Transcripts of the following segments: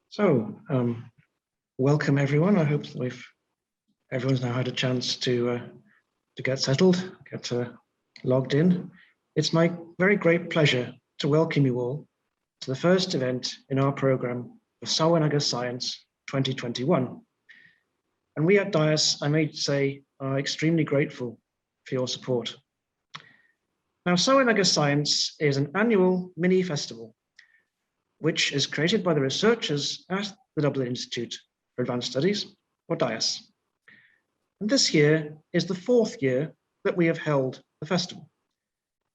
So, welcome everyone. I hope that everyone's now had a chance to get settled, get logged in. It's my very great pleasure to welcome you all to the first event in our program of Samhain agus Science 2021. And we at DIAS, I may say, are extremely grateful for your support. Now, Samhain agus Science is an annual mini festival which is created by the researchers at the Dublin Institute for Advanced Studies, or DIAS. And this year is the fourth year that we have held the festival.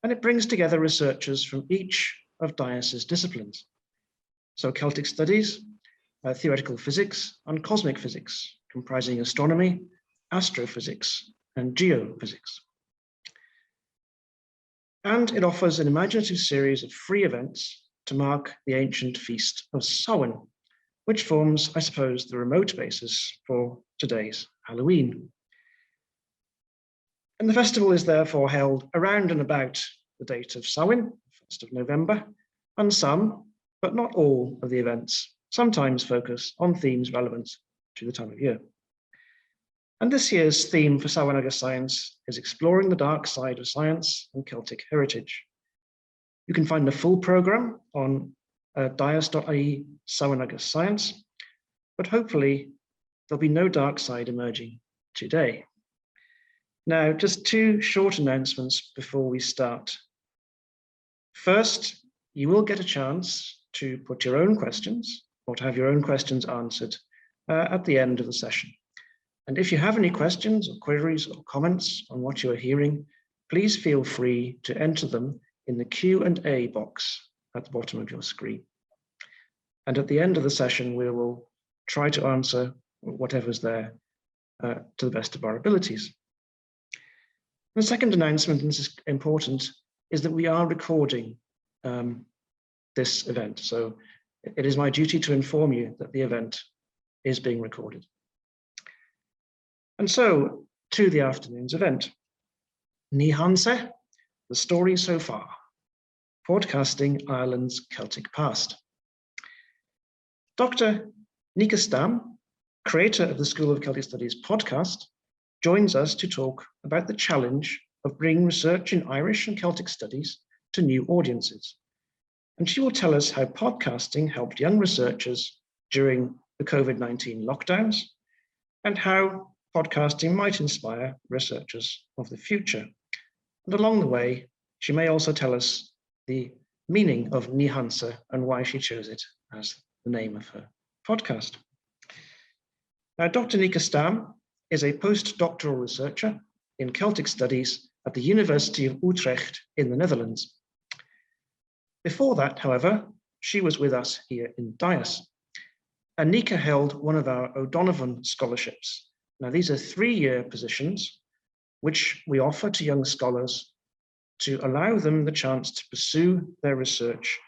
And it brings together researchers from each of DIAS's disciplines. So Celtic Studies, theoretical physics, and cosmic physics, comprising astronomy, astrophysics, and geophysics. And it offers an imaginative series of free events to mark the ancient feast of Samhain, which forms, I suppose, the remote basis for today's Halloween. And the festival is therefore held around and about the date of Samhain, 1st of November, and some, but not all, of the events sometimes focus on themes relevant to the time of year. And this year's theme for Samhain agus Science is exploring the dark side of science and Celtic heritage. You can find the full program on dias.ie Samhain agus Science, but hopefully there'll be no dark side emerging today. Now, just two short announcements before we start. First, you will get a chance to put your own questions or to have your own questions answered at the end of the session. And if you have any questions or queries or comments on what you are hearing, please feel free to enter them in the Q&A box at the bottom of your screen. And at the end of the session, we will try to answer whatever's there to the best of our abilities. The second announcement, and this is important, is that we are recording this event. So it is my duty to inform you that the event is being recorded. And so to the afternoon's event. hAnsae, the story so far, podcasting Ireland's Celtic past. Dr. Nike Stam, creator of the School of Celtic Studies podcast, joins us to talk about the challenge of bringing research in Irish and Celtic studies to new audiences. And she will tell us how podcasting helped young researchers during the COVID-19 lockdowns and how podcasting might inspire researchers of the future. And along the way, she may also tell us the meaning of hAnsae and why she chose it as the name of her podcast. Now, Dr. Nike Stam is a postdoctoral researcher in Celtic Studies at the University of Utrecht in the Netherlands. Before that, however, she was with us here in DIAS. And Nike held one of our O'Donovan scholarships. Now, these are 3-year positions which we offer to young scholars to allow them the chance to pursue their research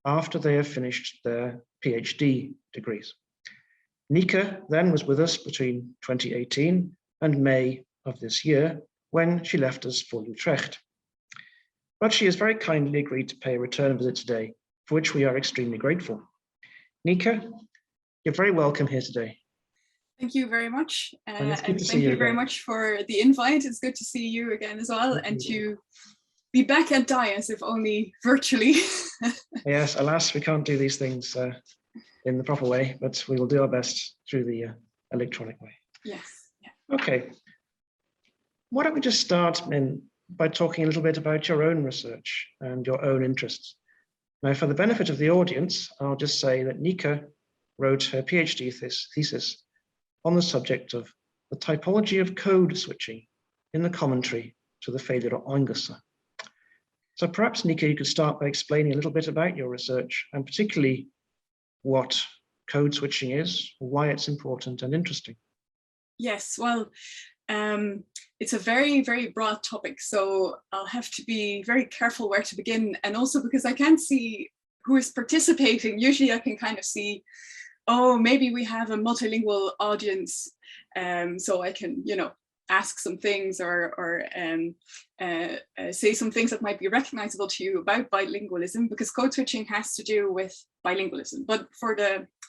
after they have finished their PhD degrees. Nike then was with us between 2018 and May of this year when she left us for Utrecht. But she has very kindly agreed to pay a return visit today, for which we are extremely grateful. Nike, you're very welcome here today. Thank you very much. And thank you very much for the invite. It's good to see you again as well, and to be back at DIAS, if only virtually. Yes, alas, we can't do these things in the proper way, but we will do our best through the electronic way. Yes. Yeah. Okay. Why don't we just start by talking a little bit about your own research and your own interests. Now, for the benefit of the audience, I'll just say that Nike wrote her PhD thesis on the subject of the typology of code switching in the commentary to the failure of agus. So perhaps, Nike, you could start by explaining a little bit about your research and particularly what code switching is, why it's important and interesting. Yes, well, it's a very, very broad topic, so I'll have to be very careful where to begin. And also because I can't see who is participating, usually I can kind of see, oh, maybe we have a multilingual audience, so I can, ask some things or say some things that might be recognizable to you about bilingualism, because code switching has to do with bilingualism. But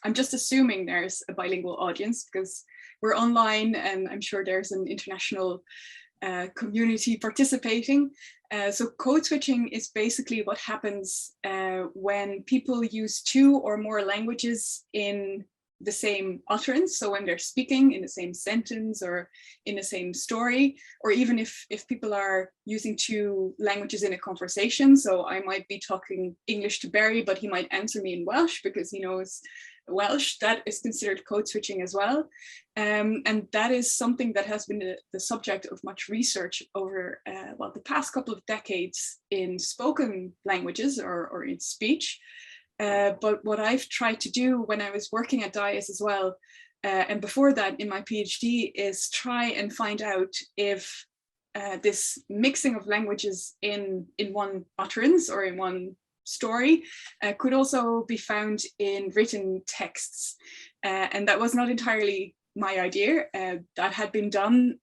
I'm just assuming there's a bilingual audience because we're online and I'm sure there's an international community participating. So code switching is basically what happens when people use two or more languages in the same utterance. So when they're speaking in the same sentence or in the same story, or even if people are using two languages in a conversation. So I might be talking English to Barry, but he might answer me in Welsh because he knows Welsh. That is considered code switching as well. And that is something that has been the subject of much research over the past couple of decades in spoken languages or in speech. But what I've tried to do when I was working at DIAS as well, and before that in my PhD, is try and find out if this mixing of languages in one utterance or in one story could also be found in written texts. And that was not entirely my idea. That had been done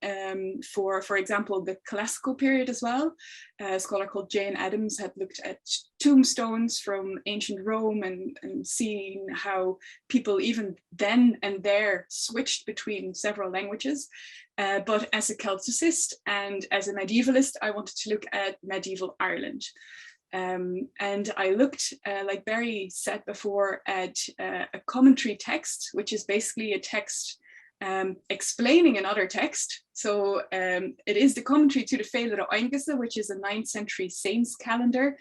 for example, the classical period as well. A scholar called Jane Addams had looked at tombstones from ancient Rome and seen how people even then and there switched between several languages. But as a Celticist and as a medievalist, I wanted to look at medieval Ireland. And I looked, like Barry said before, at a commentary text, which is basically a text explaining another text. So it is the commentary to the Féile Aingasa, which is a 9th century saints calendar,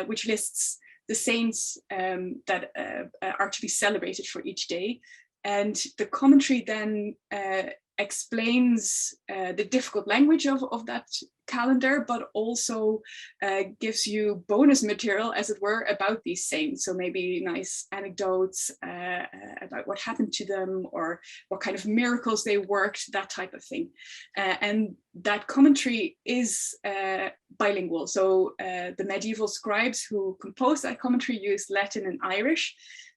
which lists the saints that are to be celebrated for each day. And the commentary then explains the difficult language of that calendar, but also gives you bonus material, as it were, about these saints. So maybe nice anecdotes about what happened to them or what kind of miracles they worked, that type of thing. And that commentary is bilingual. So the medieval scribes who composed that commentary used Latin and Irish.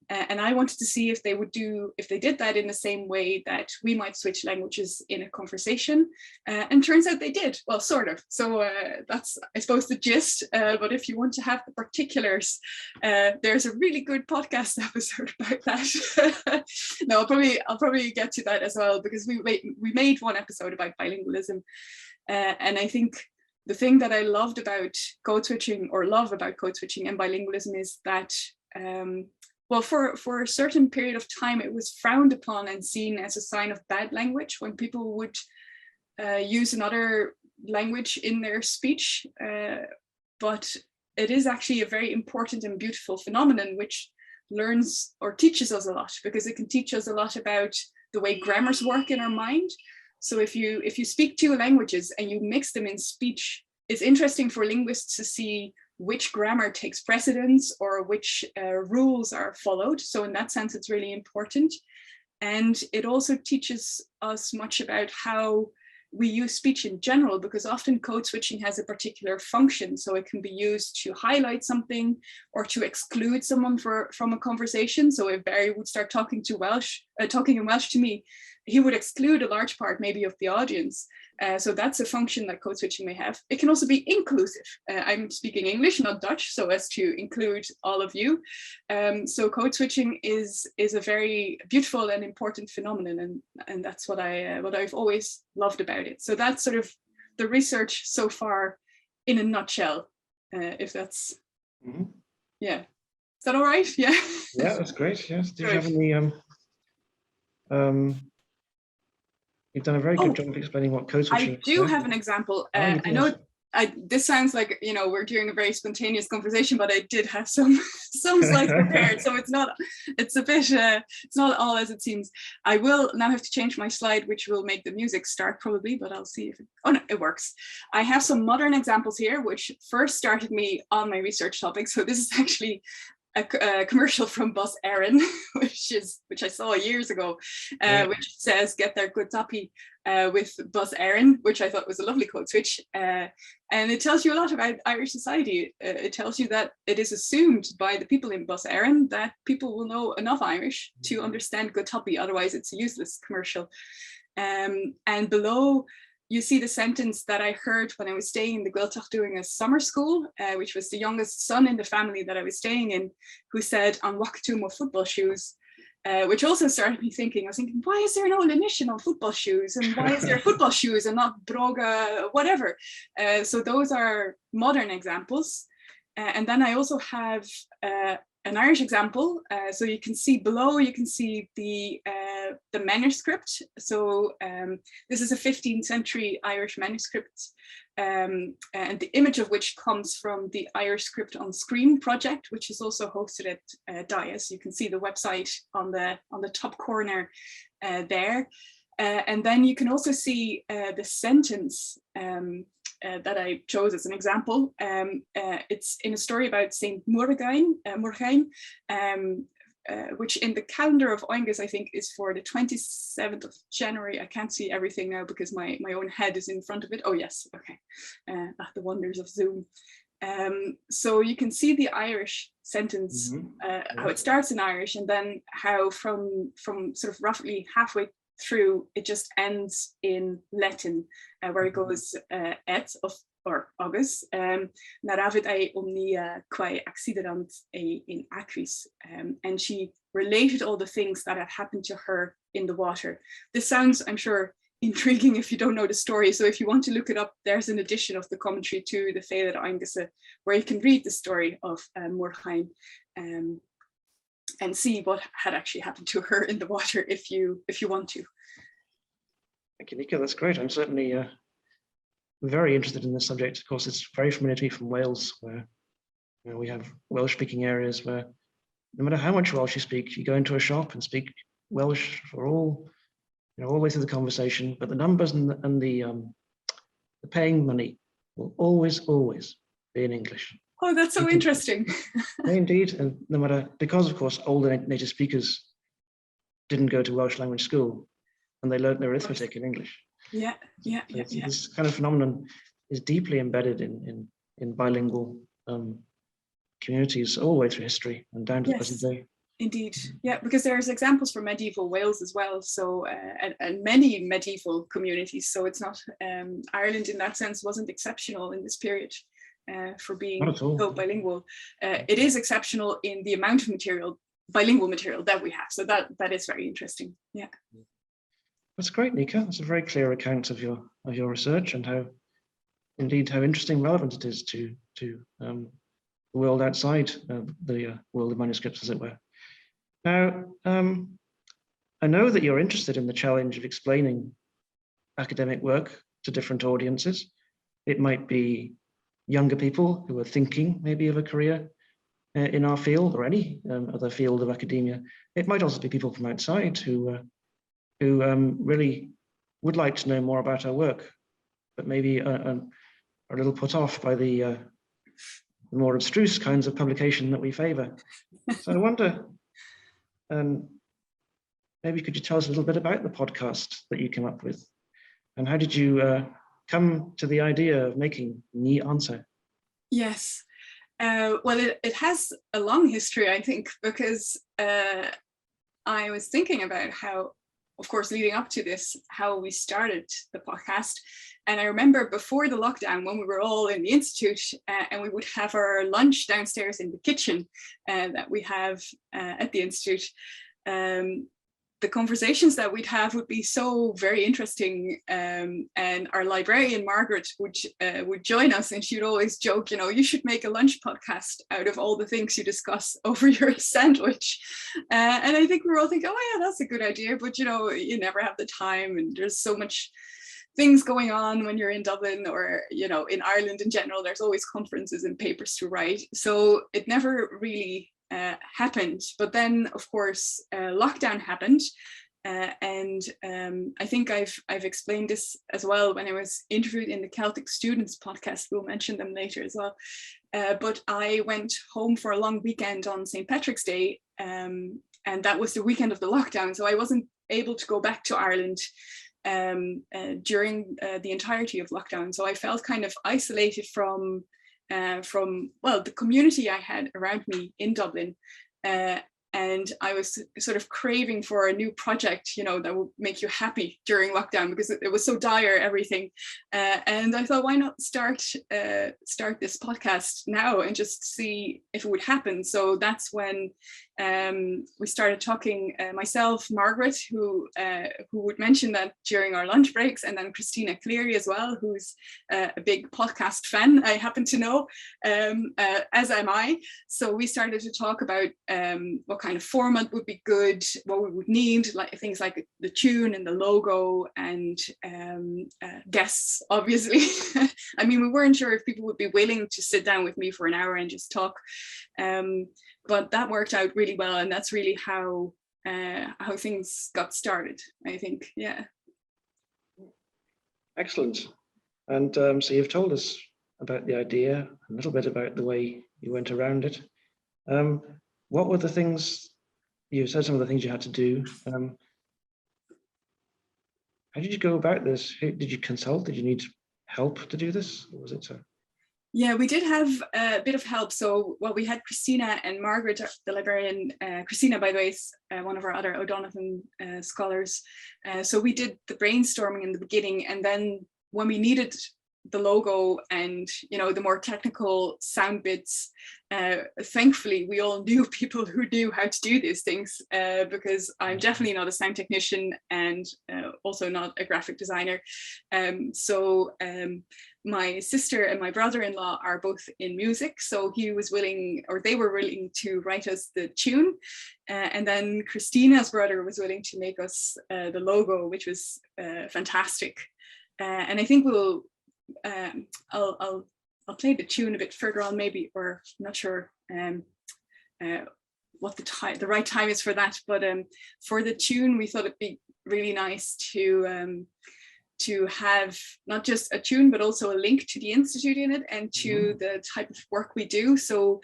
And I wanted to see if they did that in the same way that we might switch languages in a conversation. And turns out they did, well, sort of. So that's, I suppose, the gist. But if you want to have the particulars, there's a really good podcast episode about that. No, I'll probably get to that as well, because we made one episode about bilingualism. And I think the thing that I loved about code switching, or love about code switching and bilingualism, is that well, for a certain period of time, it was frowned upon and seen as a sign of bad language when people would use another language in their speech. But it is actually a very important and beautiful phenomenon which learns or teaches us a lot, because it can teach us a lot about the way grammars work in our mind. So if you speak two languages and you mix them in speech, it's interesting for linguists to see which grammar takes precedence or which rules are followed. So in that sense, it's really important. And it also teaches us much about how we use speech in general, because often code switching has a particular function. So it can be used to highlight something or to exclude someone from a conversation. So if Barry would start talking in Welsh to me, he would exclude a large part maybe of the audience. So that's a function that code switching may have. It can also be inclusive. I'm speaking English, not Dutch, so as to include all of you. So code switching is a very beautiful and important phenomenon, and that's what I've always loved about it. So that's sort of the research so far in a nutshell, if that's, yeah. Is that all right? Yeah. Yeah, that's great. Yes. Did you have any? You've done a very good job of explaining what code switching is. I do have an example. I know this sounds like, we're doing a very spontaneous conversation, but I did have some slides prepared, so it's not all as it seems. I will now have to change my slide, which will make the music start probably, but I'll see if it works. I have some modern examples here, which first started me on my research topic. So this is actually a commercial from Bus Éireann, which I saw years ago, which says "Get their good toppy" with Bus Éireann, which I thought was a lovely code switch. And it tells you a lot about Irish society. It tells you that it is assumed by the people in Bus Éireann that people will know enough Irish to understand good toppy, otherwise it's a useless commercial. And below you see the sentence that I heard when I was staying in the Gaeltacht doing a summer school, which was the youngest son in the family that I was staying in, who said, "An wachtum of football shoes," which also started me thinking. I was thinking, why is there no Linician on football shoes, and why is there football shoes and not broga, whatever? So those are modern examples. And then I also have an Irish example. So you can see below, you can see the manuscript. So this is a 15th century Irish manuscript, and the image of which comes from the Irish Script on Screen project, which is also hosted at DIAS. You can see the website on the top corner there. And then you can also see the sentence that I chose as an example. It's in a story about Saint Murgain, which in the calendar of Oingus, I think, is for the 27th of January. I can't see everything now because my own head is in front of it. Oh yes, okay. The wonders of Zoom. So you can see the Irish sentence, how it starts in Irish, and then how from sort of roughly halfway through, it just ends in Latin, where it goes et of or agus, naravid ei omnia quae acciderant in aquis, and she related all the things that had happened to her in the water. This sounds, I'm sure, intriguing if you don't know the story. So if you want to look it up, there's an edition of the commentary to the Féile Aingasa where you can read the story of Murchain and see what had actually happened to her in the water if you want to. Thank you, Nika. That's great. I'm certainly very interested in this subject. Of course, it's very familiar to me from Wales, where we have Welsh-speaking areas where no matter how much Welsh you speak, you go into a shop and speak Welsh for all the way through the conversation, but the numbers and the paying money will always be in English. Oh, that's so interesting. Indeed, and no matter, because of course older native speakers didn't go to Welsh language school and they learned their arithmetic in English. Yeah. This kind of phenomenon is deeply embedded in bilingual communities all the way through history and down to the present day. Indeed, yeah, because there's examples from medieval Wales as well, so and many medieval communities. So it's not Ireland in that sense wasn't exceptional in this period for being so bilingual. It is exceptional in the amount of material, bilingual material that we have. So that is very interesting. Yeah. That's great, Nika. That's a very clear account of your research and how interesting and relevant it is to the world outside the world of manuscripts, as it were. Now, I know that you're interested in the challenge of explaining academic work to different audiences. It might be younger people who are thinking maybe of a career in our field or any other field of academia. It might also be people from outside who really would like to know more about our work, but maybe are a little put off by the more abstruse kinds of publication that we favor. So I wonder, maybe could you tell us a little bit about the podcast that you came up with, and how did you come to the idea of making hAnsae? Yes, well, it has a long history, I think, because I was thinking about how, of course, leading up to this, how we started the podcast. And I remember before the lockdown, when we were all in the institute and we would have our lunch downstairs in the kitchen that we have at the institute, the conversations that we'd have would be so very interesting. And our librarian, Margaret, would join us, and she would always joke, you should make a lunch podcast out of all the things you discuss over your sandwich. And I think we were all thinking, oh yeah, that's a good idea. But, you never have the time, and there's so much things going on when you're in Dublin, or, in Ireland in general. There's always conferences and papers to write. So it never really happened. But then, of course, lockdown happened, and I think I've explained this as well when I was interviewed in the Celtic Students podcast. We'll mention them later as well. But I went home for a long weekend on St. Patrick's Day, and that was the weekend of the lockdown. So I wasn't able to go back to Ireland during the entirety of lockdown. So I felt kind of isolated from the community I had around me in Dublin. and I was sort of craving for a new project, you know, that would make you happy during lockdown, because it was so dire, everything. And I thought, why not start this podcast now and just see if it would happen. So that's when we started talking, myself, Margaret, who would mention that during our lunch breaks, and then Christina Cleary as well, who's a big podcast fan, I happen to know, as am I. So we started to talk about what kind of format would be good, what we would need, like things like the tune and the logo, and guests, obviously. I mean, we weren't sure if people would be willing to sit down with me for an hour and just talk, but that worked out really well, and that's really how things got started, I think. Yeah. Excellent. And so you've told us about the idea, a little bit about the way you went around it. What were the things, you said some of the things you had to do. How did you go about this? Who, did you consult? Did you need help to do this? Or was it so? Yeah, we did have a bit of help. So, well, we had Christina and Margaret, the librarian. Christina, by the way, is one of our other O'Donovan scholars. So we did the brainstorming in the beginning, and then when we needed the logo and, you know, the more technical sound bits, thankfully we all knew people who knew how to do these things, because I'm definitely not a sound technician, and also not a graphic designer. My sister and my brother-in-law are both in music, so he was willing, or they were willing, to write us the tune, and then Christina's brother was willing to make us the logo, which was fantastic. And I think I'll play the tune a bit further on, maybe, or I'm not sure what the right time is for that. But for the tune, we thought it'd be really nice to have not just a tune, but also a link to the institute in it and to the type of work we do. So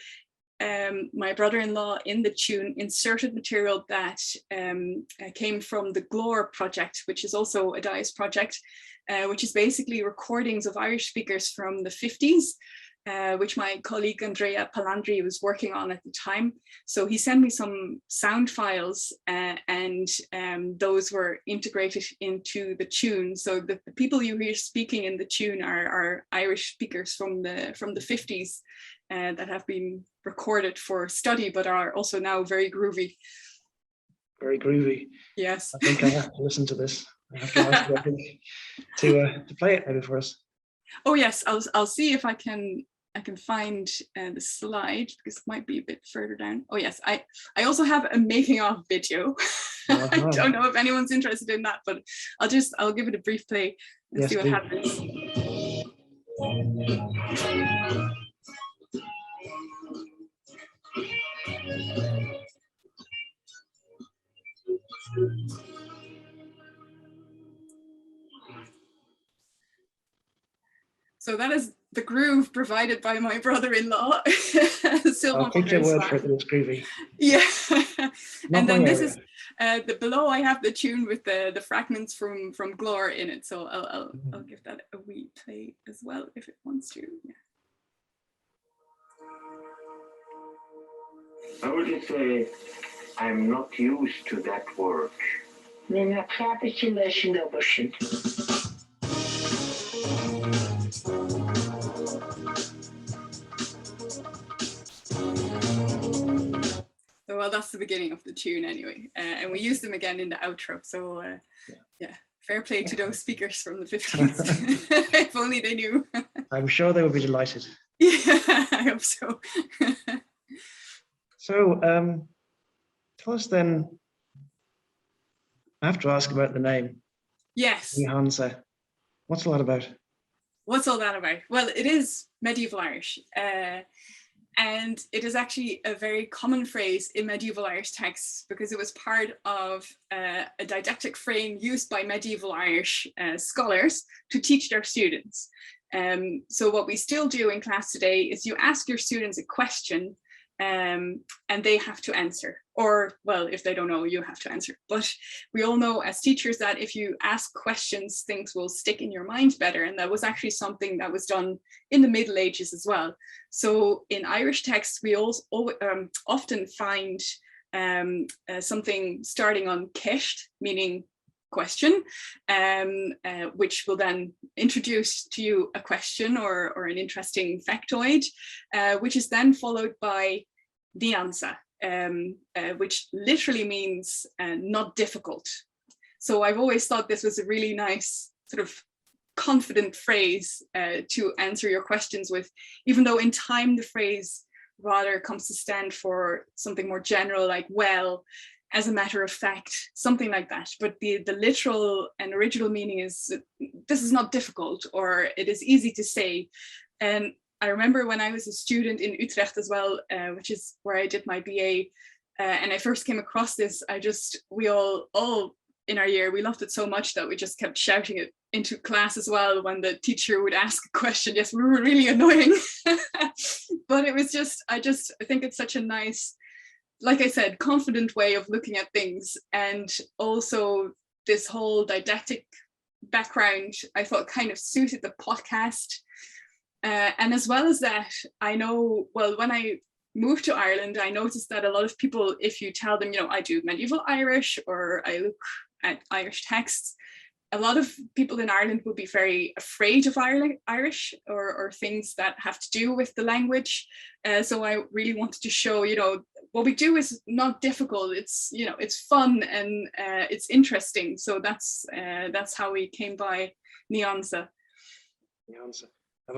my brother-in-law in the tune inserted material that came from the GLORE project, which is also a DIAS project, which is basically recordings of Irish speakers from the 50s, which my colleague Andrea Palandri was working on at the time. So he sent me some sound files, and those were integrated into the tune. So the people you hear speaking in the tune are Irish speakers from the 50s that have been recorded for study, but are also now very groovy. Very groovy. Yes. I think I have to listen to this. I have to ask you, I think, to play it maybe for us. Oh yes, I'll see if I can find the slide, because it might be a bit further down. Oh yes, I also have a making of video. I don't know if anyone's interested in that, but I'll give it a brief play and see what happens. So that is the groove provided by my brother-in-law. I'll take your word for it that it's groovy. Yeah. And then this is below I have the tune with the fragments from GLORE in it. So I'll give that a wee play as well if it wants to. Yeah. I would say I'm not used to that work. So, well, that's the beginning of the tune anyway. And we use them again in the outro. So yeah, fair play to those speakers from the 50s. If only they knew. I'm sure they would be delighted. Yeah, I hope so. So tell us then, I have to ask about the name. Yes. hAnsae. What's all that about? What's all that about? Well, it is medieval Irish. And it is actually a very common phrase in medieval Irish texts, because it was part of a didactic frame used by medieval Irish scholars to teach their students. So what we still do in class today is you ask your students a question, and they have to answer, or, well, if they don't know, you have to answer. But we all know as teachers that if you ask questions, things will stick in your mind better. And that was actually something that was done in the Middle Ages as well. So in Irish texts, we also often find something starting on kecht, meaning question, which will then introduce to you a question or an interesting factoid, which is then followed by hAnsae, which literally means not difficult. So I've always thought this was a really nice sort of confident phrase to answer your questions with, even though in time the phrase rather comes to stand for something more general, like, well, as a matter of fact, something like that. But the literal and original meaning is, this is not difficult, or it is easy to say. And I remember when I was a student in Utrecht as well, which is where I did my BA, and I first came across this, we all in our year, we loved it so much that we just kept shouting it into class as well when the teacher would ask a question. Yes, we were really annoying. But it was just, I think it's such a nice, like I said, confident way of looking at things. And also this whole didactic background, I thought kind of suited the podcast. And as well as that, I know, well, when I moved to Ireland, I noticed that a lot of people, if you tell them, I do medieval Irish or I look at Irish texts, a lot of people in Ireland will be very afraid of Irish or things that have to do with the language. So I really wanted to show, what we do is not difficult. It's, it's fun and it's interesting. So that's how we came by hAnsae.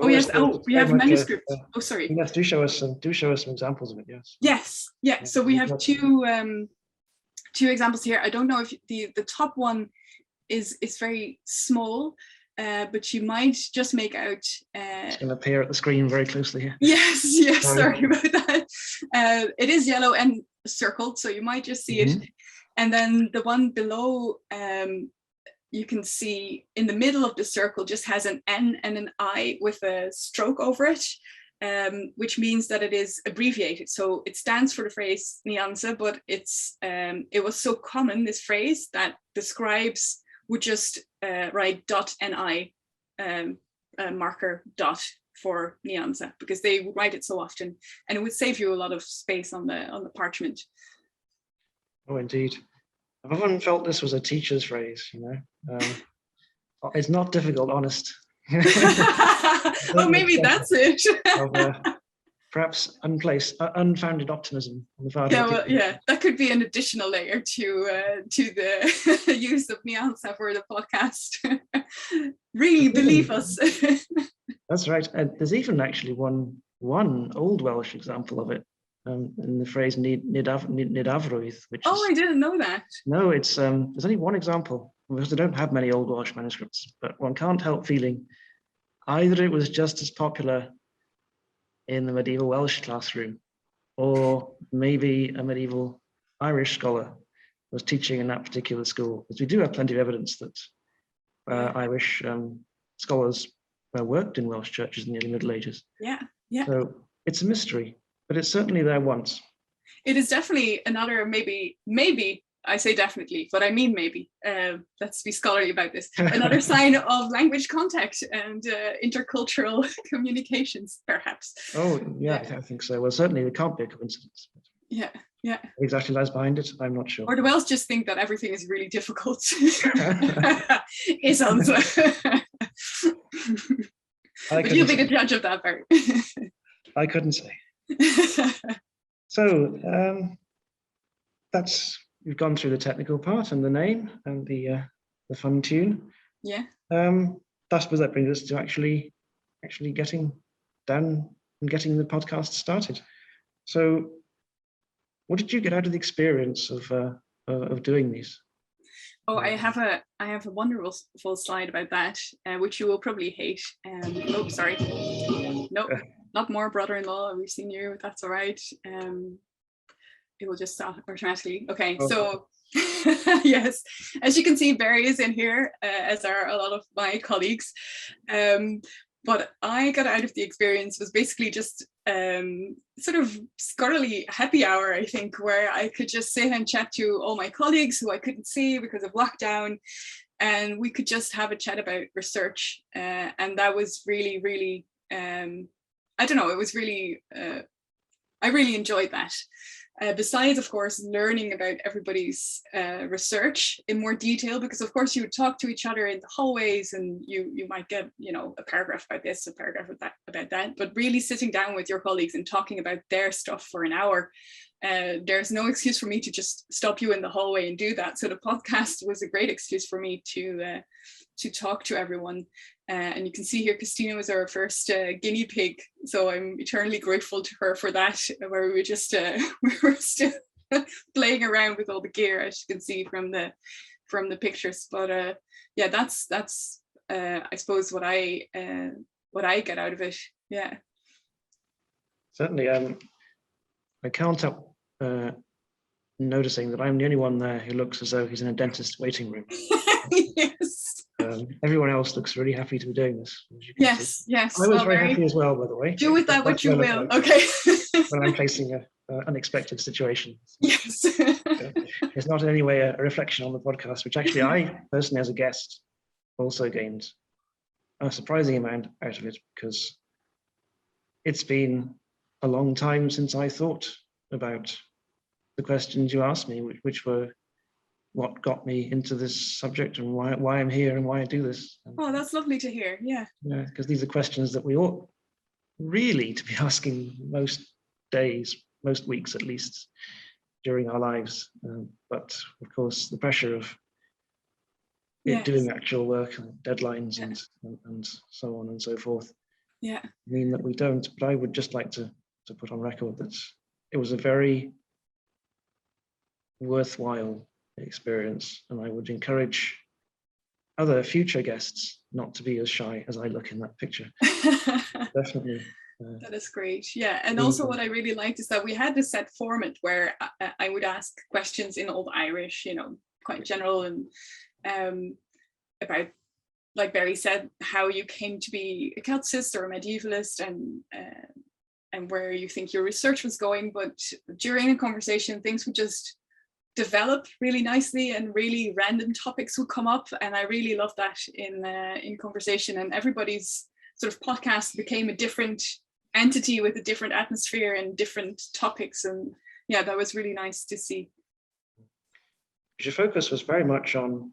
Oh yes. We have manuscripts. Sorry. Yes, do show us some examples of it. Yes. Yes. Yeah. So we have two examples here. I don't know if the top one is very small, but you might just make out. It's going to appear at the screen very closely here. Yes. Sorry about that. It is yellow and circled, so you might just see it. And then the one below, you can see in the middle of the circle just has an N and an I with a stroke over it, which means that it is abbreviated. So it stands for the phrase hAnsae, but it was so common, this phrase, that the scribes would just write .ni, marker dot for hAnsae, because they would write it so often, and it would save you a lot of space on the parchment. Oh, indeed. I've often felt this was a teacher's phrase, it's not difficult, honest. Oh, maybe that's it. Perhaps unfounded optimism on the part Yeah, of well, yeah, that could be an additional layer to the use of hAnsae for the podcast. Really believe us. That's right. There's even actually one Old Welsh example of it. In the phrase nid-afroedd, which I didn't know that. No, it's there's only one example, because they don't have many Old Welsh manuscripts, but one can't help feeling either it was just as popular in the medieval Welsh classroom, or maybe a medieval Irish scholar was teaching in that particular school, because we do have plenty of evidence that Irish scholars worked in Welsh churches in the early Middle Ages. Yeah. So it's a mystery. But it's certainly there once. It is definitely another, maybe, I say definitely, but I mean maybe, let's be scholarly about this, another sign of language contact and intercultural communications, perhaps. Oh, yeah, I think so. Well, certainly it can't be a coincidence. Yeah. What exactly lies behind it, I'm not sure. Or the Welsh just think that everything is really difficult. Is answer. But you'll be the judge of that, Barry. I couldn't say. So we've gone through the technical part and the name and the fun tune. Yeah. I suppose that brings us to actually getting down and getting the podcast started. So, what did you get out of the experience of doing these? Oh, I have a wonderful slide about that, which you will probably hate. Oh, sorry. Nope. Not more brother-in-law, we've seen you, that's all right. It will just stop automatically. Okay, so yes, as you can see, Barry is in here, as are a lot of my colleagues. What I got out of the experience was basically just sort of scholarly happy hour, I think, where I could just sit and chat to all my colleagues who I couldn't see because of lockdown, and we could just have a chat about research. And that was really, really, I don't know, it was really, I really enjoyed that. besides, of course, learning about everybody's research in more detail, because of course you would talk to each other in the hallways and you might get, you know, a paragraph about this, a paragraph about that, but really sitting down with your colleagues and talking about their stuff for an hour, there's no excuse for me to just stop you in the hallway and do that. So the podcast was a great excuse for me to talk to everyone. And you can see here, Christina was our first guinea pig. So I'm eternally grateful to her for that, where we were just, we were still playing around with all the gear, as you can see from the pictures. But yeah, that's I suppose what I get out of it. Yeah. Certainly, I can't help noticing that I'm the only one there who looks as though he's in a dentist waiting room. Yes. Everyone else looks really happy to be doing this. Yes, yes. I was very happy as well, by the way. Do with that what you will. Okay. When I'm facing an unexpected situation. Yes. It's not in any way a reflection on the podcast, which actually I personally, as a guest, also gained a surprising amount out of it, because it's been a long time since I thought about the questions you asked me, which were what got me into this subject and why I'm here and why I do this. Oh, that's lovely to hear. Yeah. Yeah, because these are questions that we ought really to be asking most days, most weeks at least, during our lives. But of course, the pressure of doing actual work and deadlines and so on and so forth mean that we don't. But I would just like to put on record that it was a very worthwhile experience, and I would encourage other future guests not to be as shy as I look in that picture. Definitely. That is great. Yeah, and also what I really liked is that we had this set format where I would ask questions in Old Irish, you know, quite general, and about, like Barry said, how you came to be a Celticist or a medievalist, and where you think your research was going. But during a conversation, things would just develop really nicely, and really random topics would come up, and I really love that in conversation. And everybody's sort of podcast became a different entity with a different atmosphere and different topics, and yeah, that was really nice to see. Your focus was very much on,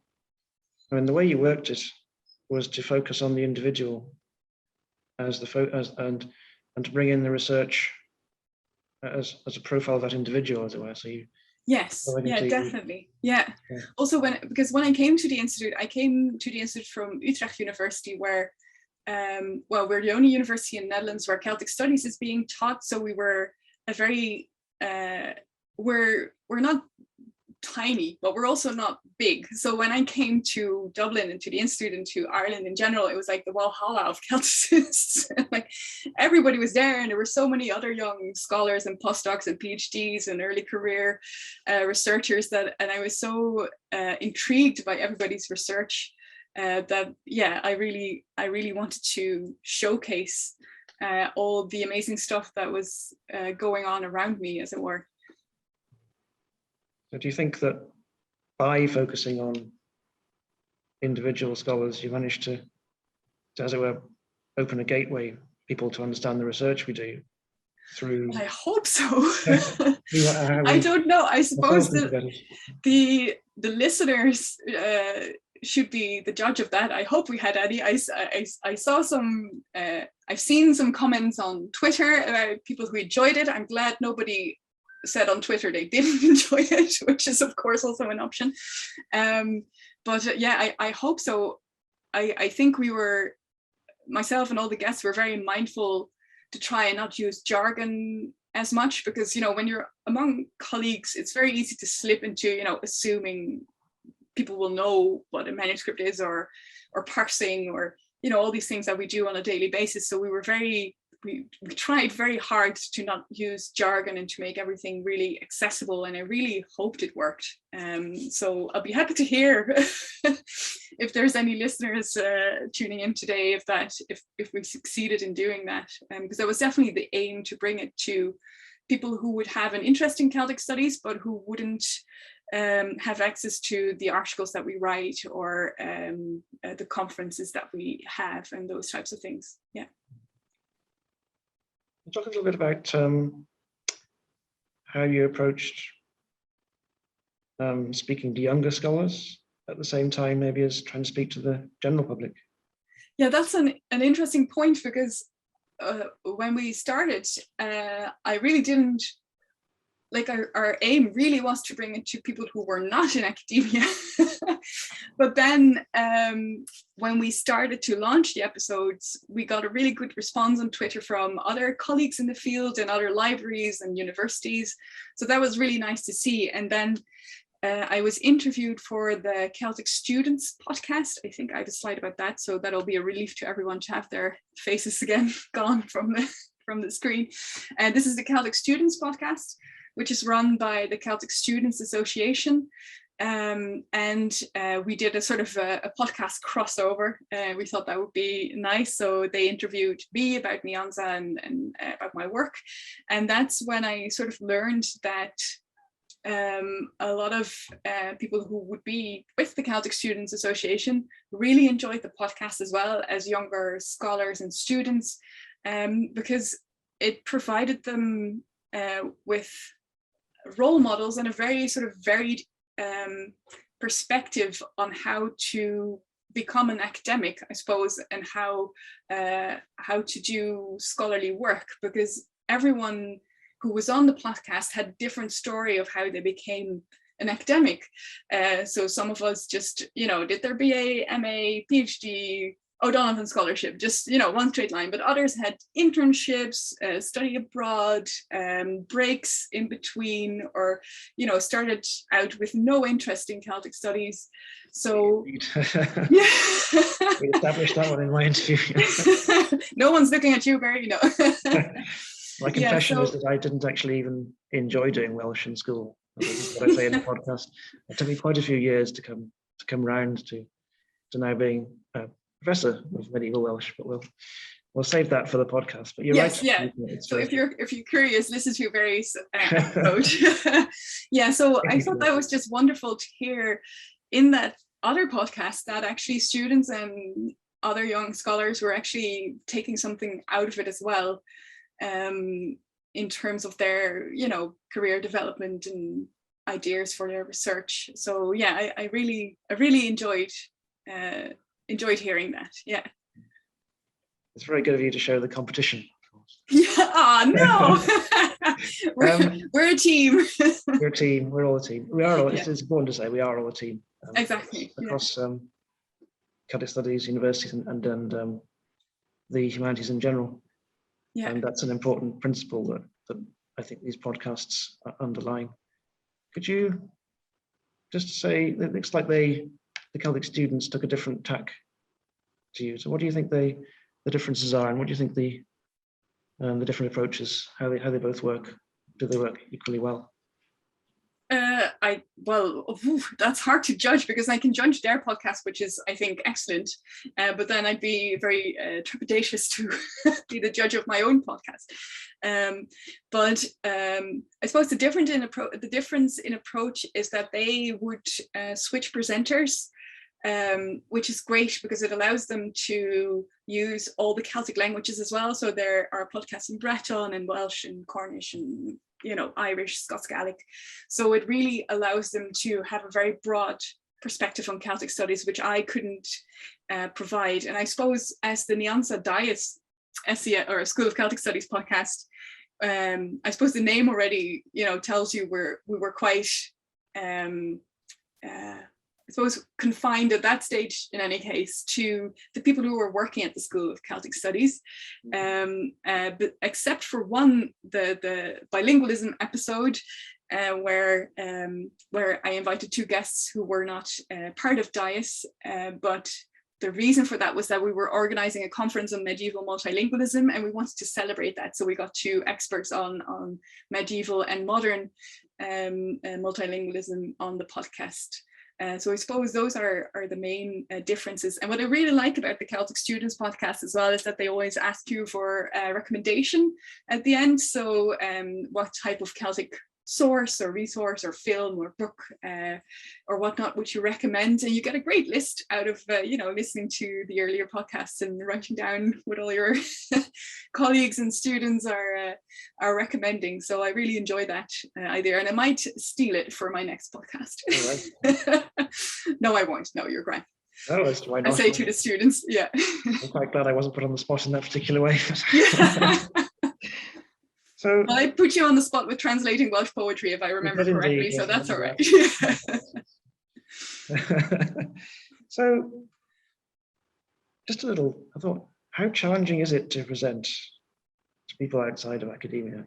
I mean, the way you worked it was to focus on the individual as and to bring in the research as a profile of that individual, as it were. So you. Yes, yeah, definitely. Yeah. Also, because when I came to the institute from Utrecht University, where well, we're the only university in the Netherlands where Celtic Studies is being taught. So we were a very we're not tiny, but we're also not big. So when I came to Dublin and to the institute and to Ireland in general, it was like the Valhalla of Celticists. Like everybody was there, and there were so many other young scholars and postdocs and PhDs and early career researchers and I was so intrigued by everybody's research that I really wanted to showcase all the amazing stuff that was going on around me, as it were. So do you think that by focusing on individual scholars, you managed to, as it were, open a gateway for people to understand the research we do through? I hope so. I don't know. I suppose the listeners should be the judge of that. I hope we had any. I saw some. I've seen some comments on Twitter about people who enjoyed it. I'm glad nobody said on Twitter they didn't enjoy it, which is of course also an option. But yeah, I hope so. I think we were, myself and all the guests were very mindful to try and not use jargon as much, because, you know, when you're among colleagues, it's very easy to slip into, you know, assuming people will know what a manuscript is, or parsing, or, you know, all these things that we do on a daily basis. So we tried very hard to not use jargon and to make everything really accessible, and I really hoped it worked. So I'll be happy to hear if there's any listeners tuning in today, if we succeeded in doing that, because that was definitely the aim, to bring it to people who would have an interest in Celtic studies but who wouldn't have access to the articles that we write, or the conferences that we have, and those types of things. Yeah. Talk a little bit about how you approached speaking to younger scholars at the same time, maybe as trying to speak to the general public? Yeah, that's an interesting point, because when we started, I really didn't, like our aim really was to bring it to people who were not in academia. But then when we started to launch the episodes, we got a really good response on Twitter from other colleagues in the field and other libraries and universities. So that was really nice to see. And then I was interviewed for the Celtic Students podcast. I think I have a slide about that, so that'll be a relief to everyone to have their faces again gone from the screen. And this is the Celtic Students podcast, which is run by the Celtic Students Association. And we did a sort of a podcast crossover. We thought that would be nice. So they interviewed me about hAnsae and about my work. And that's when I sort of learned that a lot of people who would be with the Celtic Students Association really enjoyed the podcast as well as younger scholars and students, because it provided them with role models and a very sort of varied perspective on how to become an academic, I suppose, and how to do scholarly work, because everyone who was on the podcast had a different story of how they became an academic. So some of us just, did their BA, MA, PhD, O'Donovan scholarship, just, one straight line, but others had internships, study abroad, breaks in between, or, started out with no interest in Celtic studies. So yeah. We established that one in my interview. No one's looking at you, Barry, My confession is that I didn't actually even enjoy doing Welsh in school. That's what I say in the podcast. It took me quite a few years to come round to now being a professor of medieval Welsh, but we'll save that for the podcast. But you're right. Yeah. So if you're curious, listen to Barry's approach. Yeah. So I thought that was just wonderful to hear in that other podcast that actually students and other young scholars were actually taking something out of it as well. In terms of their, career development and ideas for their research. So yeah, I really enjoyed hearing that. Yeah. It's very good of you to show the competition. Yeah. No. We're a team. We're a team. We're all a team. We are all. Yeah. It's important to say we are all a team. Exactly. Across Celtic Studies, universities, and the humanities in general. Yeah. And that's an important principle that I think these podcasts underline. Could you just say, it looks like the Celtic students took a different tack to you. So what do you think the differences are, and what do you think the different approaches, how they both work? Do they work equally well? That's hard to judge, because I can judge their podcast, which is, I think, excellent. But then I'd be very trepidatious to be the judge of my own podcast. But I suppose the difference in approach is that they would switch presenters, which is great because it allows them to use all the Celtic languages as well. So there are podcasts in Breton and Welsh and Cornish and Irish, Scots Gaelic. So it really allows them to have a very broad perspective on Celtic studies, which I couldn't provide. And I suppose as the hAnsae Dias SCA, or School of Celtic Studies podcast, I suppose the name already, tells you we were quite, I suppose, confined at that stage, in any case, to the people who were working at the School of Celtic Studies, but except for one, the bilingualism episode, where I invited two guests who were not part of Dias, but the reason for that was that we were organizing a conference on medieval multilingualism, and we wanted to celebrate that. So we got two experts on medieval and modern multilingualism on the podcast. So I suppose those are the main differences. And what I really like about the Celtic Students podcast as well is that they always ask you for a recommendation at the end. So what type of Celtic source or resource or film or book or whatnot would you recommend? And you get a great list out of listening to the earlier podcasts and writing down what all your colleagues and students are recommending. So I really enjoy that idea, and I might steal it for my next podcast. Right. No, I won't. No, you're great. No, why not? I say to the students, yeah. I'm quite glad I wasn't put on the spot in that particular way. So well, I put you on the spot with translating Welsh poetry, if I remember correctly, indeed, so yes, that's all right. So just a little, I thought, how challenging is it to present to people outside of academia?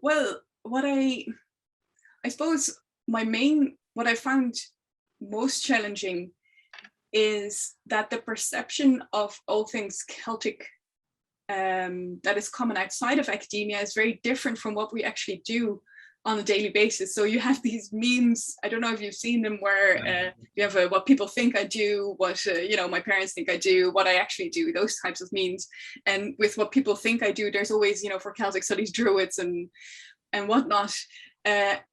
Well, what I suppose what I found most challenging is that the perception of all things Celtic that is common outside of academia is very different from what we actually do on a daily basis. So you have these memes, I don't know if you've seen them, where you have what people think I do, what my parents think I do, what I actually do, those types of memes. And with what people think I do, there's always, for Celtic studies, Druids and whatnot.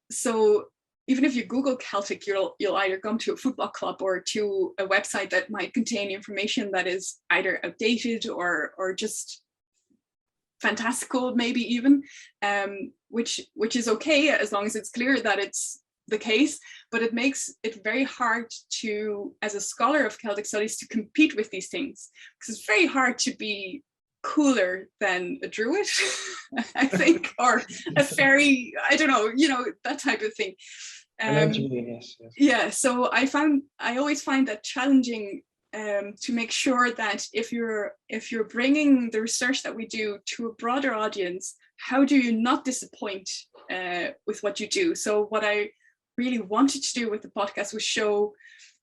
So even if you Google Celtic, you'll either come to a football club or to a website that might contain information that is either outdated or just fantastical, maybe even, which is okay as long as it's clear that it's the case. But it makes it very hard to, as a scholar of Celtic studies, to compete with these things, because it's very hard to be cooler than a Druid, I think, or a fairy, I don't know, that type of thing. I know what you mean, yes. Yeah, so I always find that challenging, to make sure that if you're bringing the research that we do to a broader audience, how do you not disappoint with what you do? So what I really wanted to do with the podcast was show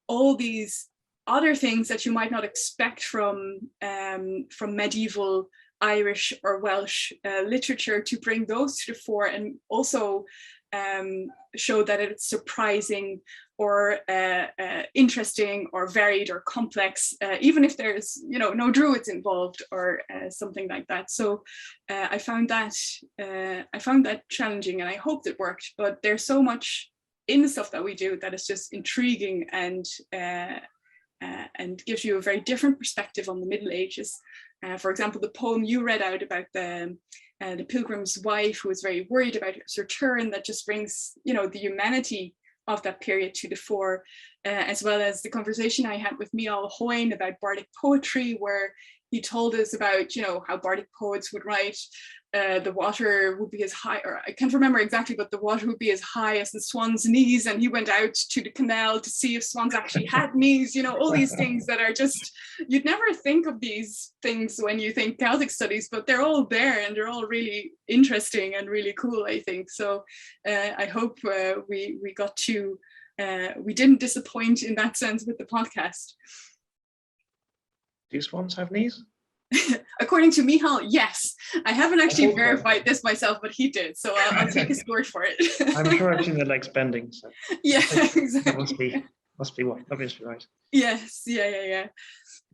all these other things that you might not expect from medieval Irish or Welsh literature, to bring those to the fore, and also show that it's surprising or interesting or varied or complex, even if there's no Druids involved or something like that. So I found that challenging, and I hoped it worked. But there's so much in the stuff that we do that is just intriguing and gives you a very different perspective on the Middle Ages. For example, the poem you read out about the pilgrim's wife who was very worried about his return, that just brings the humanity of that period to the fore, as well as the conversation I had with Miall Hoyne about Bardic poetry, where he told us about how Bardic poets would write the water would be as high, or I can't remember exactly, but the water would be as high as the swan's knees, and he went out to the canal to see if swans actually had knees. All these things that are just, you'd never think of these things when you think Celtic studies, but they're all there and they're all really interesting and really cool, I think. So I hope we got to, we didn't disappoint in that sense with the podcast. Do swans have knees? According to Michal, yes. I haven't actually verified this myself, but he did, so I'll take his word for it. I'm sure I've seen their legs bending. So yeah, exactly. Must be what? Obviously right. Yes, yeah.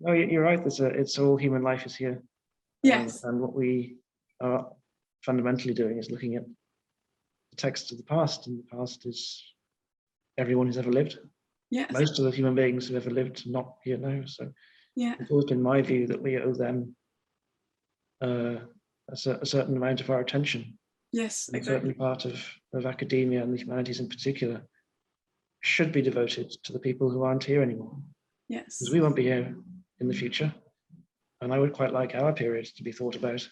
No, you're right. It's all human life is here. Yes. And what we are fundamentally doing is looking at the text of the past, and the past is everyone who's ever lived. Yes. Most of the human beings who ever lived, not here now. So yeah, it's always been my view that we owe them a certain amount of our attention. Yes, and exactly. certainly part of academia and the humanities in particular should be devoted to the people who aren't here anymore. Yes. Because we won't be here in the future. And I would quite like our period to be thought about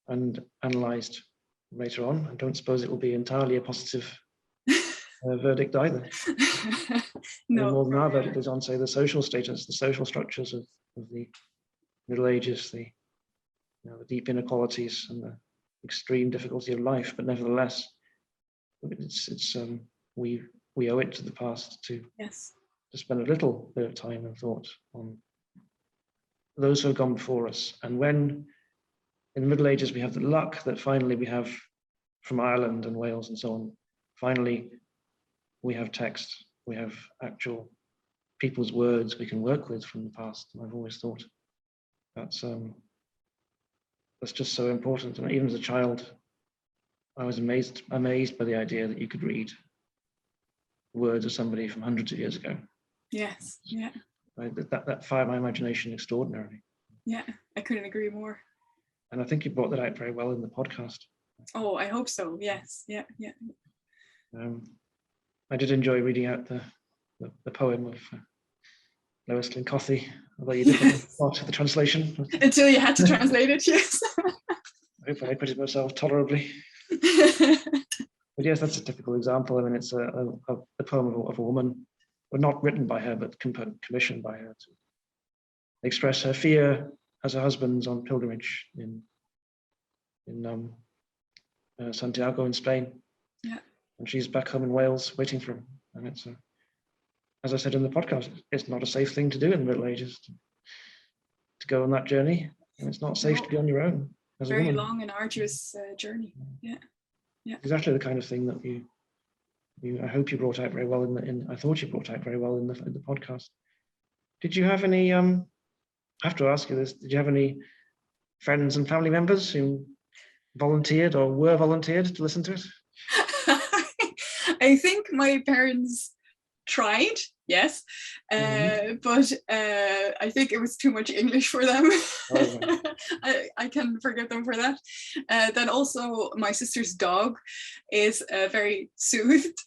and analysed later on. I don't suppose it will be entirely a positive verdict either. No. More than our verdict is on, say, the social status, the social structures of the Middle Ages, the deep inequalities and the extreme difficulty of life. But nevertheless, we owe it to the past to spend a little bit of time and thought on those who have gone before us. And when in the Middle Ages we have the luck that finally we have from Ireland and Wales and so on, finally we have text, we have actual people's words we can work with from the past. And I've always thought that's that's just so important. And even as a child, I was amazed by the idea that you could read words of somebody from hundreds of years ago. Yes, yeah. That fired my imagination extraordinarily. Yeah, I couldn't agree more. And I think you brought that out very well in the podcast. Oh, I hope so. Yes, yeah. I did enjoy reading out the poem of Lois Clean-Cothey, although you didn't part of the translation. Until you had to translate it, yes. I hope I put it myself tolerably. But yes, that's a typical example. I mean, it's a poem of a woman, well, not written by her, but commissioned by her to express her fear as her husband's on pilgrimage in Santiago in Spain. Yeah. And she's back home in Wales waiting for him. And it's, as I said in the podcast, it's not a safe thing to do in the Middle Ages to go on that journey. And it's not safe to be on your own as a woman. Very long and arduous journey. Yeah. Yeah. Exactly the kind of thing that I hope you brought out very well I thought you brought out very well in the podcast. Did you have any, I have to ask you this, did you have any friends and family members who volunteered or were volunteered to listen to it? I think my parents tried, yes, but I think it was too much English for them. Oh, right. I can forgive them for that. Then also my sister's dog is very soothed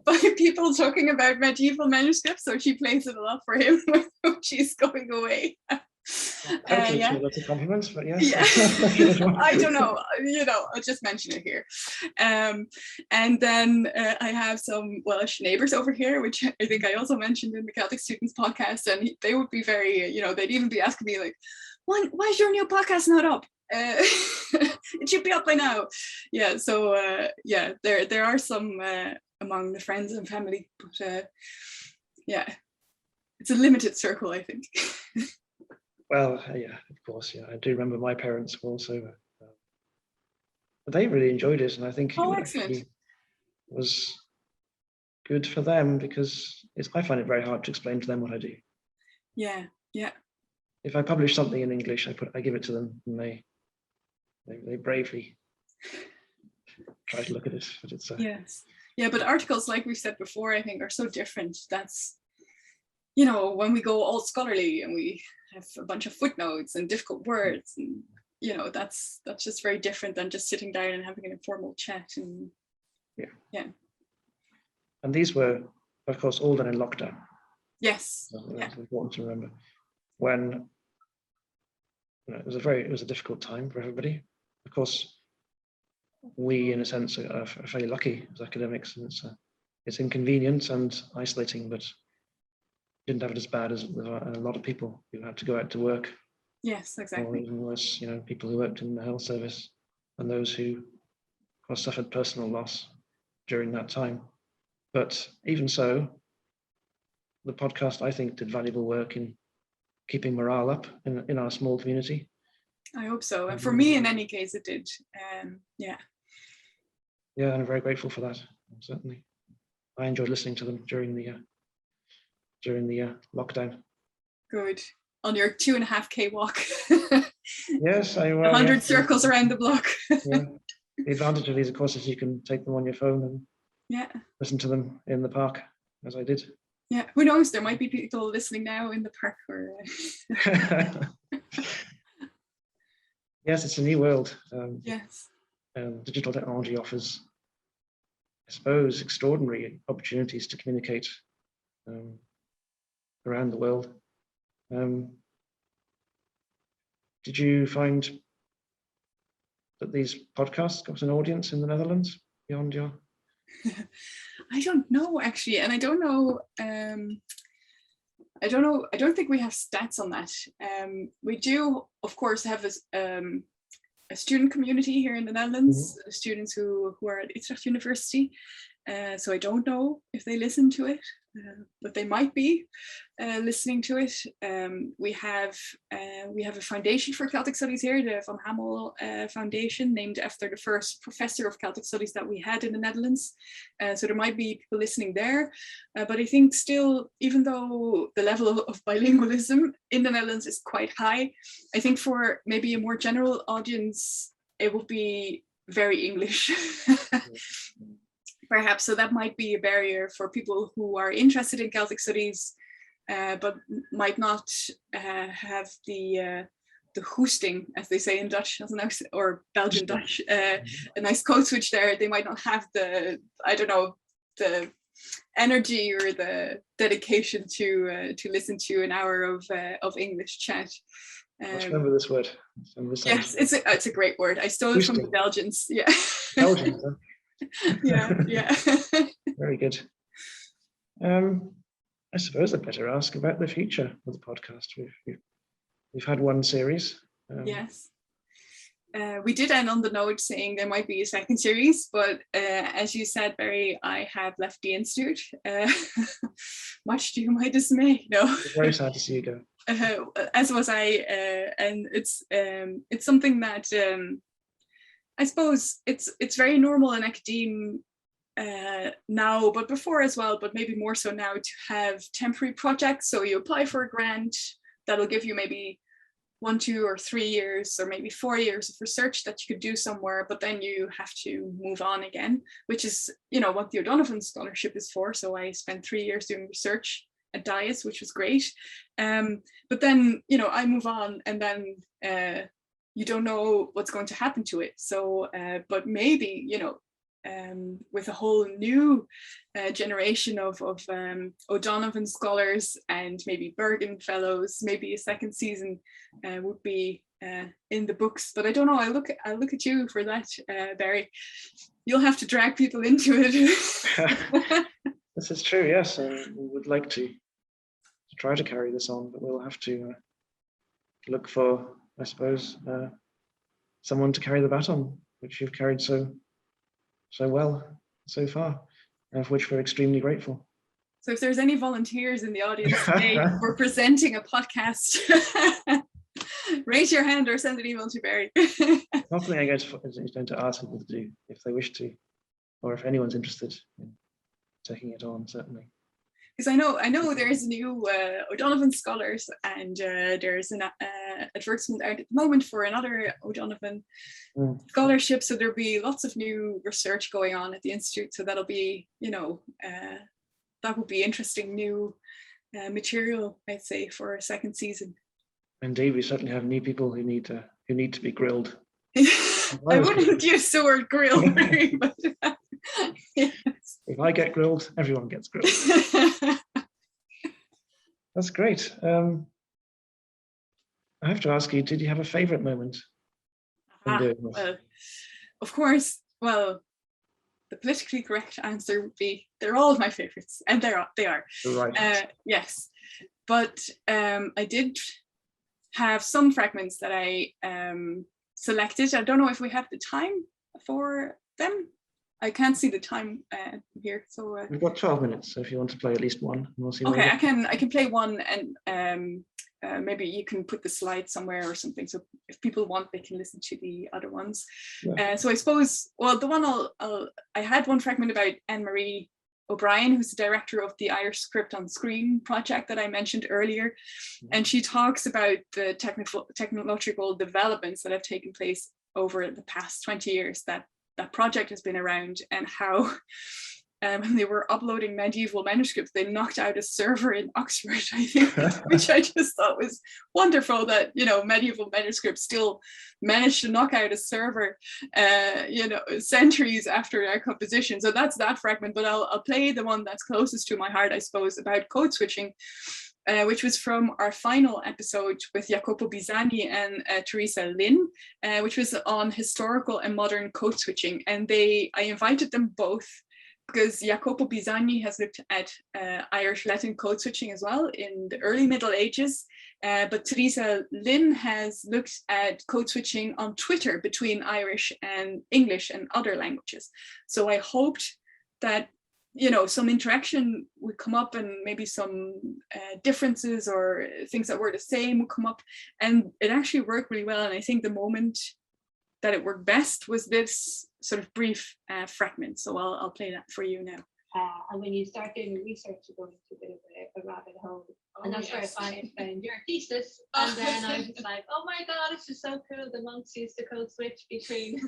by people talking about medieval manuscripts, so she plays it a lot for him when she's going away. Yeah. That's a compliment, but yes. Yeah. I don't know, I'll just mention it here. And then I have some Welsh neighbours over here, which I think I also mentioned in the Celtic Students podcast, and they would be very, they'd even be asking me like, why is your new podcast not up? It should be up by now. Yeah, so yeah, there are some among the friends and family, but yeah, it's a limited circle, I think. Well, yeah, of course, yeah. I do remember my parents were also, but they really enjoyed it, and I think it actually was good for them because I find it very hard to explain to them what I do. Yeah, yeah. If I publish something in English, I give it to them, and they bravely try to look at it. But it's yes, yeah. But articles, like we've said before, I think are so different. That's when we go all scholarly and we have a bunch of footnotes and difficult words, and that's just very different than just sitting down and having an informal chat. And yeah. And these were, of course, all done in lockdown. Yes. So that's important to remember. When it was a difficult time for everybody. Of course, we, in a sense, are fairly lucky as academics, and it's inconvenient and isolating, but didn't have it as bad as a lot of people who had to go out to work. Yes, exactly. Or even worse, people who worked in the health service and those who, of course, suffered personal loss during that time. But even so, the podcast, I think, did valuable work in keeping morale up in our small community. I hope so. And for me, in any case, it did. Yeah. Yeah, and I'm very grateful for that, certainly. I enjoyed listening to them during the lockdown. Good. On your 2.5K walk. Yes, 100 circles around the block. Yeah. The advantage of these, of course, is you can take them on your phone and listen to them in the park, as I did. Yeah, who knows? There might be people listening now in the park. Or yes, it's a new world. Yes. Digital technology offers, I suppose, extraordinary opportunities to communicate around the world. Did you find that these podcasts got an audience in the Netherlands beyond your? I don't know, actually, and I don't know. I don't think we have stats on that. We do, of course, have a student community here in the Netherlands, students who are at Utrecht University. So I don't know if they listen to it. but they might be listening to it. We have a foundation for Celtic Studies here, the Van Hamel Foundation, named after the first professor of Celtic Studies that we had in the Netherlands. So there might be people listening there, but I think still, even though the level of bilingualism in the Netherlands is quite high, I think for maybe a more general audience, it will be very English. Perhaps, so that might be a barrier for people who are interested in Celtic studies, but might not have the hoesting, as they say in Dutch, or Belgian Dutch, a nice code switch there. They might not have the, I don't know, the energy or the dedication to listen to an hour of English chat. Let's remember this word. Yes, it's a great word. I stole it from the Belgians. Yeah. Belgians. Huh? Yeah. Very good. I suppose I'd better ask about the future of the podcast. We've had one series. Yes. We did end on the note saying there might be a second series, but as you said, Barry, I have left the institute. Much to my dismay. No. It's very sad to see you go. As was I, and it's something that I suppose it's very normal in academe now, but before as well, but maybe more so now, to have temporary projects. So you apply for a grant that'll give you maybe 1, 2, or 3 years, or maybe 4 years of research that you could do somewhere, but then you have to move on again, which is, what the O'Donovan Scholarship is for. So I spent 3 years doing research at Dias, which was great. But then, I move on, and then you don't know what's going to happen to it. So, but maybe, with a whole new generation of O'Donovan scholars and maybe Bergen fellows, maybe a second season would be in the books. But I don't know. I look at you for that, Barry. You'll have to drag people into it. This is true. Yes, and we would like to try to carry this on, but we'll have to look for, I suppose, someone to carry the baton, which you've carried so well so far, and for which we're extremely grateful. So if there's any volunteers in the audience today for presenting a podcast, raise your hand or send an email to Barry. Not something I guess is going to ask people to do if they wish to, or if anyone's interested in taking it on, certainly. Because I know there's new O'Donovan scholars, and there's an advertisement out at the moment for another O'Donovan scholarship. So there'll be lots of new research going on at the institute. So that'll be, that would be interesting new material, I'd say, for a second season. Indeed, we certainly have new people who need to be grilled. I wouldn't use the word grill, but yes. If I get grilled, everyone gets grilled. That's great. I have to ask you, did you have a favorite moment in doing this? Well, of course. Well, the politically correct answer would be they're all my favorites, and they are. Right. Yes, but I did have some fragments that I selected. I don't know if we have the time for them. I can't see the time here, so we've got 12 minutes. So if you want to play at least one, we'll see. Okay, I can play one, and maybe you can put the slide somewhere or something. So if people want, they can listen to the other ones. Yeah. So I suppose, well, the one I had one fragment about Anne-Marie O'Brien, who's the director of the Irish Script on Screen project that I mentioned earlier, and she talks about the technological developments that have taken place over the past 20 years that project has been around, and how when they were uploading medieval manuscripts, they knocked out a server in Oxford, I think, which I just thought was wonderful, that, medieval manuscripts still managed to knock out a server, centuries after their composition. So that's that fragment, but I'll play the one that's closest to my heart, I suppose, about code switching, which was from our final episode with Jacopo Bisagni and Teresa Lynn, which was on historical and modern code switching. And I invited them both because Jacopo Bisagni has looked at Irish Latin code switching as well in the early Middle Ages, but Teresa Lynn has looked at code switching on Twitter between Irish and English and other languages. So I hoped that you know, some interaction would come up and maybe some differences or things that were the same would come up, and it actually worked really well. And I think the moment that it worked best was this sort of brief fragment. So I'll play that for you now. And when you start doing your research, you go into a bit of a rabbit hole. And that's where I found your thesis. And then I was like, oh my God, this is so cool. The monks used to code switch between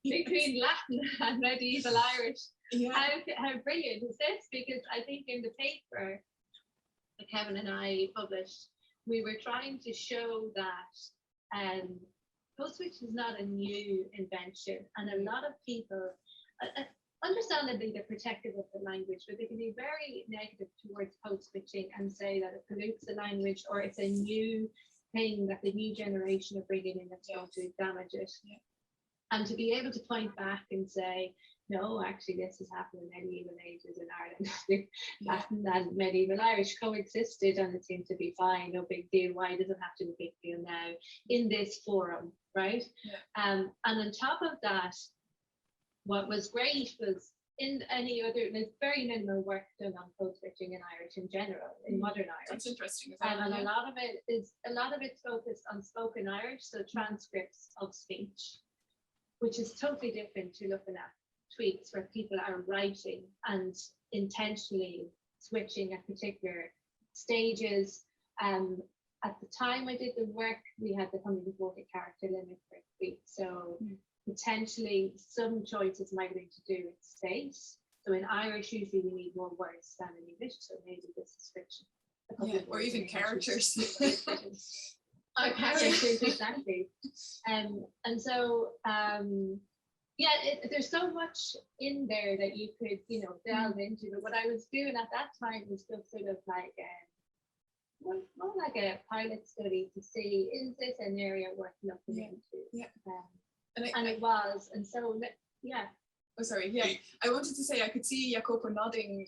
Latin and medieval Irish. Yeah. How brilliant is this? Because I think in the paper that Kevin and I published, we were trying to show that code switch is not a new invention. And a lot of people, understandably, they're protective of the language, but they can be very negative towards code switching and say that it pollutes the language, or it's a new thing that the new generation are bringing in that's going to damage it. Yeah. And to be able to point back and say, no, actually, this has happened in medieval ages in Ireland. Latin and medieval Irish coexisted, and it seemed to be fine, no big deal. Why does it have to be a big deal now in this forum, right? Yeah. And on top of that, what was great was in any other, there's very minimal work done on code switching in Irish in general, in modern Irish. That's interesting. And a lot of it's focused on spoken Irish, so transcripts of speech, which is totally different to looking at tweets where people are writing and intentionally switching at particular stages. At the time I did the work, we had the 140 character limit for a tweet, so potentially some choices might be to do with space. So in Irish, usually we need more words than in English, so maybe this is fiction. Or even characters. Or characters, exactly. And so, there's so much in there that you could, delve into. But what I was doing at that time was just sort of like more like a pilot study to see, is this an area worth looking into? Yeah. And it was, and so yeah. Oh, sorry. Yeah, I wanted to say I could see Jacopo nodding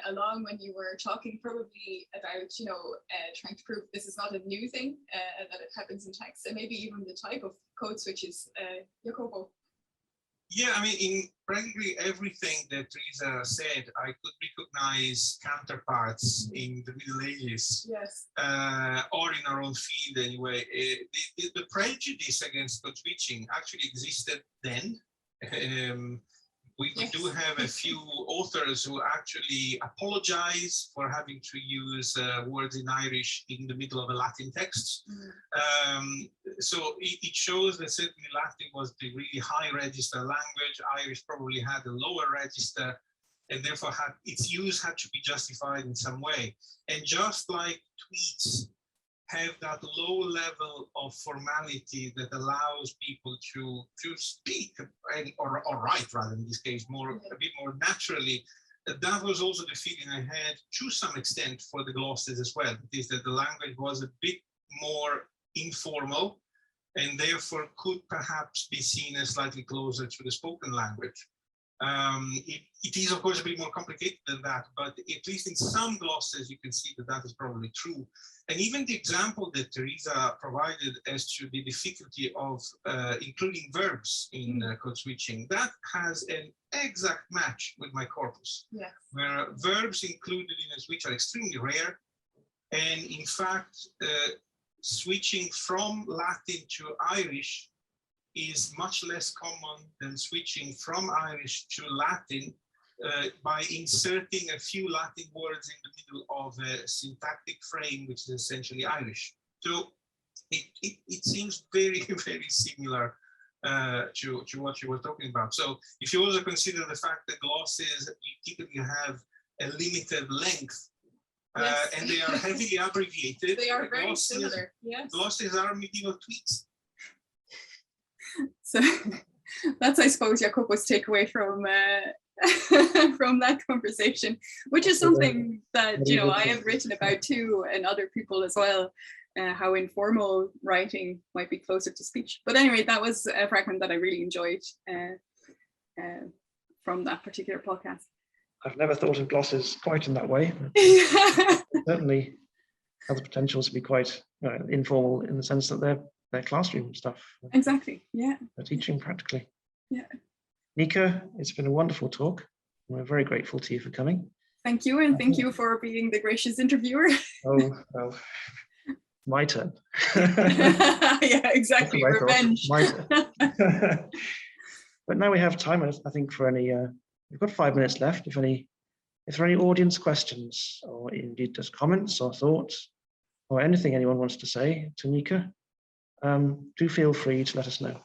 along when you were talking, probably about trying to prove this is not a new thing, that it happens in text, and maybe even the type of code switches. Jacopo. Yeah, I mean, in practically everything that Teresa said, I could recognize counterparts in the Middle Ages, yes, or in our own field anyway. The prejudice against code switching actually existed then. We do have a few authors who actually apologize for having to use words in Irish in the middle of a Latin text. So it shows that certainly Latin was the really high register language. Irish probably had a lower register, and therefore its use had to be justified in some way. And just like tweets have that low level of formality that allows people to speak or write, rather in this case, a bit more naturally. That was also the feeling I had to some extent for the glosses as well. It is that the language was a bit more informal and therefore could perhaps be seen as slightly closer to the spoken language. It is, of course, a bit more complicated than that, but at least in some glosses, you can see that that is probably true. And even the example that Teresa provided as to the difficulty of including verbs in code switching, that has an exact match with my corpus, where verbs included in a switch are extremely rare. And in fact, switching from Latin to Irish is much less common than switching from Irish to Latin by inserting a few Latin words in the middle of a syntactic frame, which is essentially Irish. So it seems very, very similar to what you were talking about. So if you also consider the fact that glosses typically have a limited length, and they are heavily abbreviated. They are very similar. Yes. Glosses are medieval tweets. So that's, I suppose, Jacopo's takeaway from from that conversation, which is something that I have written about too, and other people as well, how informal writing might be closer to speech. But anyway, that was a fragment that I really enjoyed from that particular podcast. I've never thought of glosses quite in that way. It certainly has the potential to be quite informal in the sense that they're classroom stuff. Exactly, yeah. They're teaching practically. Yeah. Nika, it's been a wonderful talk. We're very grateful to you for coming. Thank you, and thank you for being the gracious interviewer. Oh, well, my turn. Yeah, exactly, revenge. My turn. But now we have time, I think, for any, we've got 5 minutes left. If there are any audience questions, or indeed just comments or thoughts, or anything anyone wants to say to Nika, do feel free to let us know.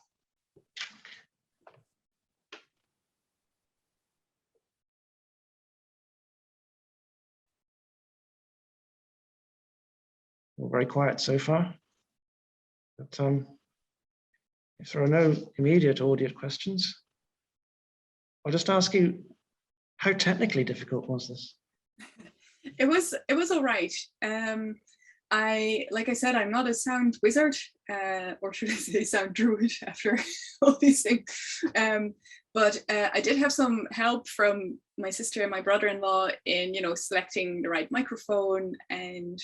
We're very quiet so far, but if there are no immediate audience questions, I'll just ask you, how technically difficult was this? It was all right. Like I said, I'm not a sound wizard, or should I say sound druid after all these things. But I did have some help from my sister and my brother-in-law in, selecting the right microphone and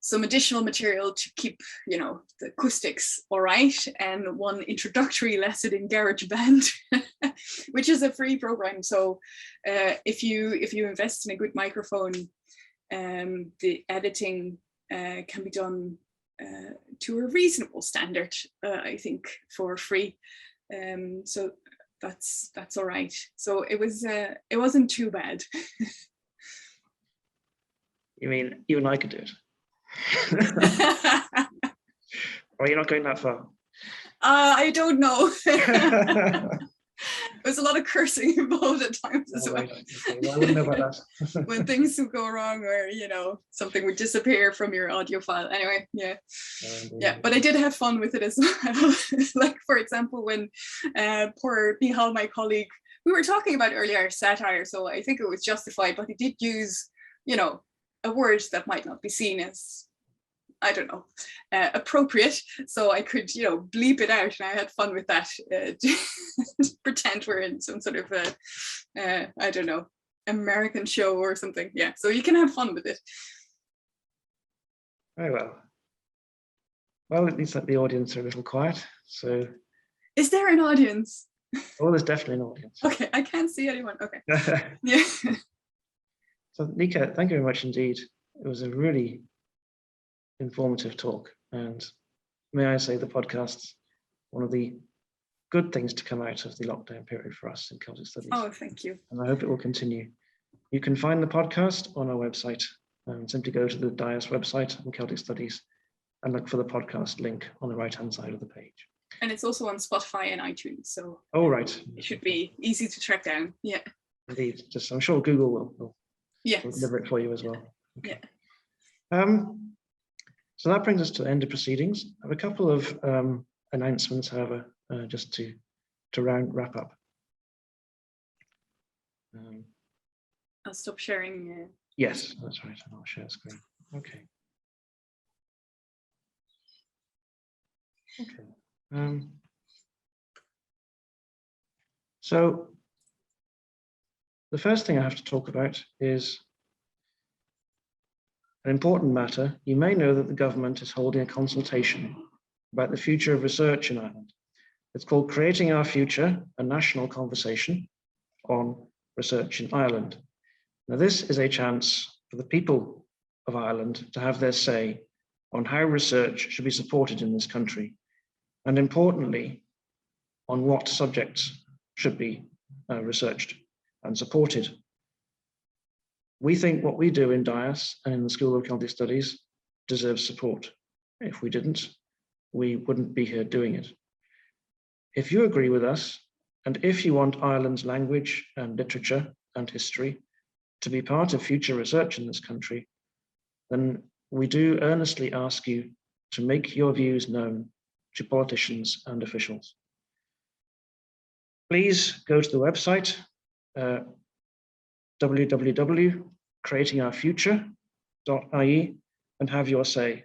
some additional material to keep, the acoustics all right, and one introductory lesson in GarageBand, which is a free program. So if you invest in a good microphone, the editing can be done to a reasonable standard, I think, for free. So that's all right. So it wasn't too bad. You mean you and I could do it? Or you're not going that far? I don't know. There's a lot of cursing involved at times as well. Right. Okay. Well, I wouldn't know about that. When things would go wrong, or something would disappear from your audio file. Anyway, yeah. Yeah, but I did have fun with it as well. Like, for example, when poor Mihal, my colleague, we were talking about earlier satire, so I think it was justified, but he did use, a word that might not be seen as, I don't know, appropriate. So I could, bleep it out, and I had fun with that. Pretend we're in some sort of I don't know, American show or something. Yeah, so you can have fun with it. Very well. Well, at least the audience are a little quiet. So, is there an audience? Oh, there's definitely an audience. Okay, I can't see anyone. Okay. Yeah. So, Nika, thank you very much indeed. It was a really informative talk, and may I say the podcast's one of the good things to come out of the lockdown period for us in Celtic Studies. Oh, thank you. And I hope it will continue. You can find the podcast on our website, and simply go to the DIAS website on Celtic Studies and look for the podcast link on the right-hand side of the page. And it's also on Spotify and iTunes, so oh, right. It should be easy to track down. Yeah. Indeed. Just, I'm sure Google will yes. deliver it for you as well. Okay. Yeah. So that brings us to the end of proceedings. I have a couple of announcements, however, just to wrap up. I'll stop sharing. Yes, that's right. I'll share screen. Okay. Okay. So the first thing I have to talk about is an important matter. You may know that the government is holding a consultation about the future of research in Ireland. It's called Creating Our Future, a national conversation on research in Ireland. Now, this is a chance for the people of Ireland to have their say on how research should be supported in this country, and importantly, on what subjects should be researched and supported. We think what we do in DIAS and in the School of Celtic Studies deserves support. If we didn't, we wouldn't be here doing it. If you agree with us, and if you want Ireland's language and literature and history to be part of future research in this country, then we do earnestly ask you to make your views known to politicians and officials. Please go to the website, www.creatingourfuture.ie, and have your say